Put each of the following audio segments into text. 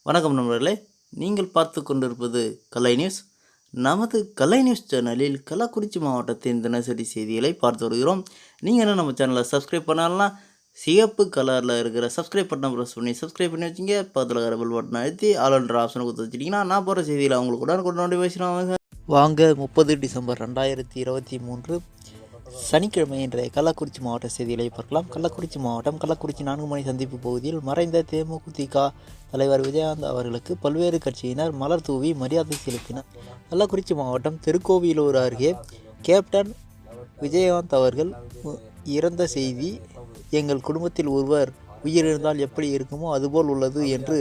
வணக்கம் நண்பர்களே, நீங்கள் பார்த்து கொண்டிருப்பது கலை நியூஸ். நமது கலை நியூஸ் சேனலில் கள்ளக்குறிச்சி மாவட்டத்தின் தினசரி செய்திகளை பார்த்து வருகிறோம். நீங்கள் என்ன நம்ம சேனலை சப்ஸ்கிரைப் பண்ணலாம், சிவப்பு கலரில் இருக்கிற சப்ஸ்கிரைப் பட்டனை ப்ரெஸ் பண்ணி சப்ஸ்கிரைப் பண்ணி வச்சுங்க. பக்கத்தில் இருக்கிற பெல் பட்டனை அழுத்தி ஆல்ன்ற ஆப்ஷனை கொடுத்து வச்சிட்டிங்கன்னா நான் போகிற செய்தியில் அவங்களுக்கு உடனுக்குடன் நோட்டிஃபிகேஷன் வாங்க. 30 டிசம்பர் 2023 சனிக்கிழமை இன்றைய கள்ளக்குறிச்சி மாவட்ட செய்திகளை பார்க்கலாம். கள்ளக்குறிச்சி மாவட்டம் கள்ளக்குறிச்சி 4 மணி சந்திப்பு பகுதியில் மறைந்த தேமுதிக தலைவர் விஜயகாந்த் அவர்களுக்கு பல்வேறு கட்சியினர் மலர் தூவி மரியாதை செலுத்தினர். கள்ளக்குறிச்சி மாவட்டம் திருக்கோவிலூர் அருகே கேப்டன் விஜயகாந்த் அவர்கள் இறந்த செய்தி எங்கள் குடும்பத்தில் ஒருவர் உயிரிழந்தால் எப்படி இருக்குமோ அதுபோல் உள்ளது என்று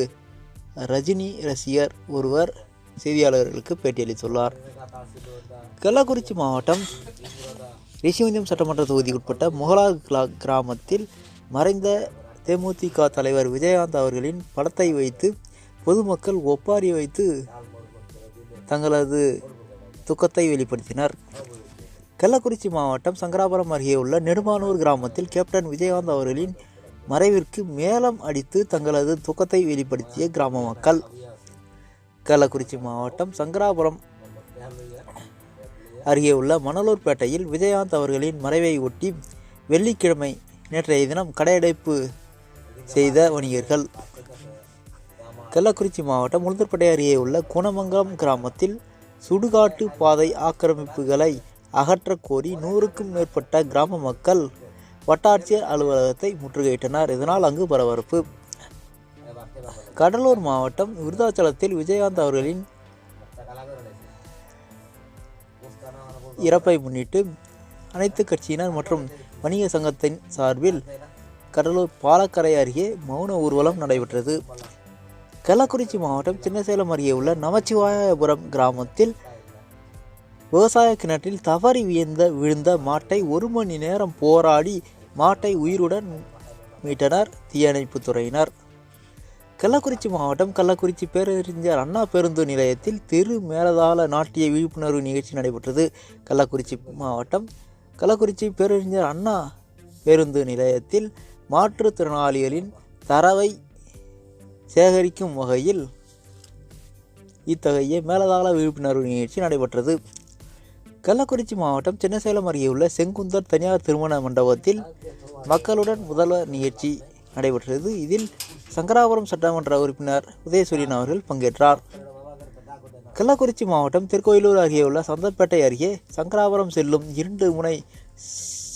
ரஜினி ரசிகர் ஒருவர் செய்தியாளர்களுக்கு பேட்டியளித்துள்ளார். கள்ளக்குறிச்சி மாவட்டம் ரிஷிவந்தியம் சட்டமன்ற தொகுதிக்குட்பட்ட முகலார் கிராமத்தில் மறைந்த தேமுதிக தலைவர் விஜயகாந்த் அவர்களின் படத்தை வைத்து பொதுமக்கள் ஒப்பாரி வைத்து தங்களது துக்கத்தை வெளிப்படுத்தினர். கள்ளக்குறிச்சி மாவட்டம் சங்கராபுரம் அருகே உள்ள நெடுமானூர் கிராமத்தில் கேப்டன் விஜயகாந்த் அவர்களின் மறைவிற்கு மேளம் அடித்து தங்களது துக்கத்தை வெளிப்படுத்திய கிராம மக்கள். கள்ளக்குறிச்சி மாவட்டம் சங்கராபுரம் அருகே உள்ள மணலூர்பேட்டையில் விஜயகாந்த் அவர்களின் மறைவை ஒட்டி வெள்ளிக்கிழமை நேற்றைய தினம் கடையடைப்பு செய்த வணிகர்கள். கள்ளக்குறிச்சி மாவட்டம் உளுந்தூர்பேட்டை அருகே உள்ள குணமங்கலம் கிராமத்தில் சுடுகாட்டு பாதை ஆக்கிரமிப்புகளை அகற்றக் கோரி 100க்கும் மேற்பட்ட கிராம மக்கள் வட்டாட்சியர் அலுவலகத்தை முற்றுகையிட்டனர். இதனால் அங்கு பரபரப்பு. கடலூர் மாவட்டம் விருதாச்சலத்தில் விஜயகாந்த் அவர்களின் இறப்பை முன்னிட்டு அனைத்து கட்சியினர் மற்றும் வணிக சங்கத்தின் சார்பில் கடலூர் பாலக்கரை அருகே மௌன ஊர்வலம் நடைபெற்றது. கள்ளக்குறிச்சி மாவட்டம் சின்னசேலம் அருகே உள்ள நமச்சிவாயபுரம் கிராமத்தில் விவசாய கிணற்றில் தவறி விழுந்த மாட்டை 1 மணி நேரம் போராடி மாட்டை உயிருடன் மீட்டனர் தீயணைப்பு துறையினர். கள்ளக்குறிச்சி மாவட்டம் கள்ளக்குறிச்சி பேரறிஞர் அண்ணா பேருந்து நிலையத்தில் தெரு மேலதாள நாட்டிய விழிப்புணர்வு நிகழ்ச்சி நடைபெற்றது. கள்ளக்குறிச்சி மாவட்டம் கள்ளக்குறிச்சி பேரறிஞர் அண்ணா பேருந்து நிலையத்தில் மாற்றுத்திறனாளிகளின் தரவை சேகரிக்கும் வகையில் இத்தகைய மேலதாள விழிப்புணர்வு நிகழ்ச்சி நடைபெற்றது. கள்ளக்குறிச்சி மாவட்டம் சின்னசேலம் அருகே உள்ள செங்குந்தர் தனியார் திருமண மண்டபத்தில் மக்களுடன் முதல்வர் நிகழ்ச்சி நடைபெற்றது. இதில் சங்கராபுரம் சட்டமன்ற உறுப்பினர் உதயசூரியன் அவர்கள் பங்கேற்றார். கள்ளக்குறிச்சி மாவட்டம் திருக்கோயிலூர் அருகே உள்ள சந்தப்பேட்டை அருகே சங்கராபுரம் செல்லும் 2 முனை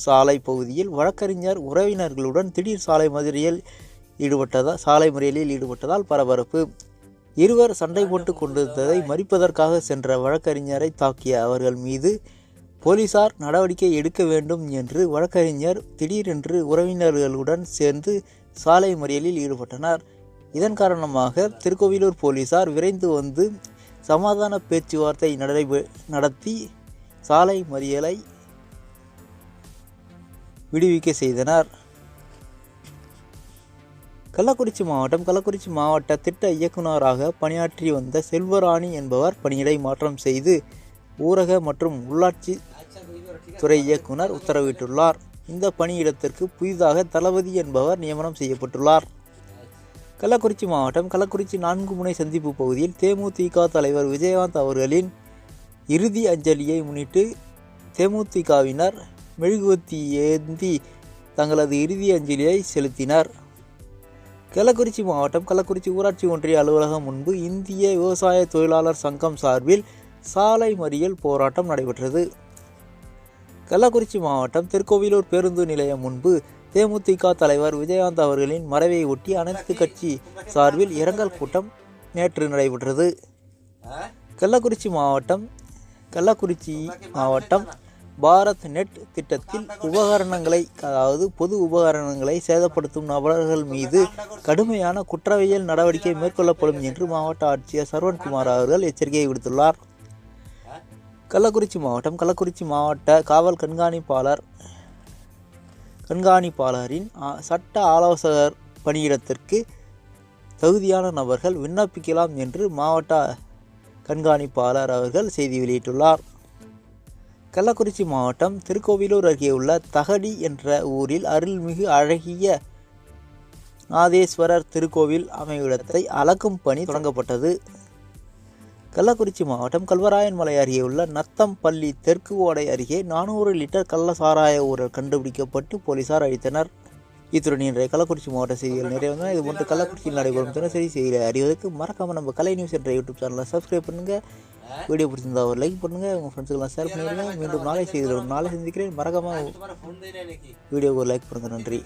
சாலை பகுதியில் வழக்கறிஞர் உறவினர்களுடன் திடீர் சாலை மறியலில் ஈடுபட்டதால் பரபரப்பு. இருவர் சண்டை போட்டு கொண்டிருந்ததை மறிப்பதற்காக சென்ற வழக்கறிஞரை தாக்கிய அவர்கள் மீது போலீசார் நடவடிக்கை எடுக்க வேண்டும் என்று வழக்கறிஞர் திடீரென்று உறவினர்களுடன் சேர்ந்து சாலை மறியலில் ஈடுபட்டனர். இதன் காரணமாக திருக்கோவிலூர் போலீசார் விரைந்து வந்து சமாதான பேச்சுவார்த்தை நடத்தி சாலை மறியலை விடுவிக்க செய்தனர். கள்ளக்குறிச்சி மாவட்ட திட்ட இயக்குநராக பணியாற்றி வந்த செல்வராணி என்பவர் பணியிடை மாற்றம் செய்து ஊரக மற்றும் உள்ளாட்சி துறை இயக்குனர் உத்தரவிட்டுள்ளார். இந்த பணியிடத்திற்கு புதிதாக தளபதி என்பவர் நியமனம் செய்யப்பட்டுள்ளார். கள்ளக்குறிச்சி மாவட்டம் கள்ளக்குறிச்சி 4 முனை சந்திப்பு பகுதியில் தேமுதிக தலைவர் விஜயகாந்த் அவர்களின் இறுதி அஞ்சலியை முன்னிட்டு தேமுதிகவினர் மெழுகுவர்த்தி ஏந்தி தங்களது இறுதி அஞ்சலியை செலுத்தினர். கள்ளக்குறிச்சி மாவட்டம் கள்ளக்குறிச்சி ஊராட்சி ஒன்றிய அலுவலகம் முன்பு இந்திய விவசாய தொழிலாளர் சங்கம் சார்பில் சாலை மறியல் போராட்டம் நடைபெற்றது. கள்ளக்குறிச்சி மாவட்டம் திருக்கோவிலூர் பேருந்து நிலையம் முன்பு தேமுதிக தலைவர் விஜயகாந்த் அவர்களின் மறைவை ஒட்டி அனைத்து கட்சி சார்பில் இரங்கல் கூட்டம் நேற்று நடைபெற்றது. கள்ளக்குறிச்சி மாவட்டம் பாரத் நெட் திட்டத்தில் பொது உபகரணங்களை சேதப்படுத்தும் நபர்கள் மீது கடுமையான குற்றவியல் நடவடிக்கை மேற்கொள்ளப்படும் என்று மாவட்ட ஆட்சியர் சரவண்குமார் அவர்கள் எச்சரிக்கை விடுத்துள்ளார். கள்ளக்குறிச்சி மாவட்ட காவல் கண்காணிப்பாளரின் சட்ட ஆலோசகர் பணியிடத்திற்கு தகுதியான நபர்கள் விண்ணப்பிக்கலாம் என்று மாவட்ட கண்காணிப்பாளர் அவர்கள் செய்தி வெளியிட்டுள்ளார். கள்ளக்குறிச்சி மாவட்டம் திருக்கோவிலூர் அருகே உள்ள தகடி என்ற ஊரில் அருள்மிகு அழகிய நாதேஸ்வரர் திருக்கோவில் அமைவிடத்தை அளக்கும் பணி தொடங்கப்பட்டது. கள்ளக்குறிச்சி மாவட்டம் கல்வராயன்மலை அருகே உள்ள நத்தம்பள்ளி தெற்கு ஓடை அருகே 400 லிட்டர் கள்ள சாராய ஊழல் கண்டுபிடிக்கப்பட்டு போலீசார் அழித்தனர். இத்துடன் இன்றைய கள்ளக்குறிச்சி மாவட்ட செய்திகள் நிறைவு. இது போன்று கள்ளக்குறிச்சியில் நடைபெறும் தினசரி செய்திகளை அறிவதற்கு மறக்காமல் நம்ம கலை நியூஸ் என்ற யூடியூப் சேனலை சப்ஸ்கிரைப் பண்ணுங்கள். வீடியோ பிடிச்சிருந்தா ஒரு லைக் பண்ணுங்கள், உங்கள் ஃப்ரெண்ட்ஸுக்கெல்லாம் ஷேர் பண்ணிடுங்க. மீண்டும் நாளை செய்திகள் நாளை சந்திக்கிறேன். மறக்காமல் வீடியோவுக்கு ஒரு லைக் பண்ணுங்கள். நன்றி.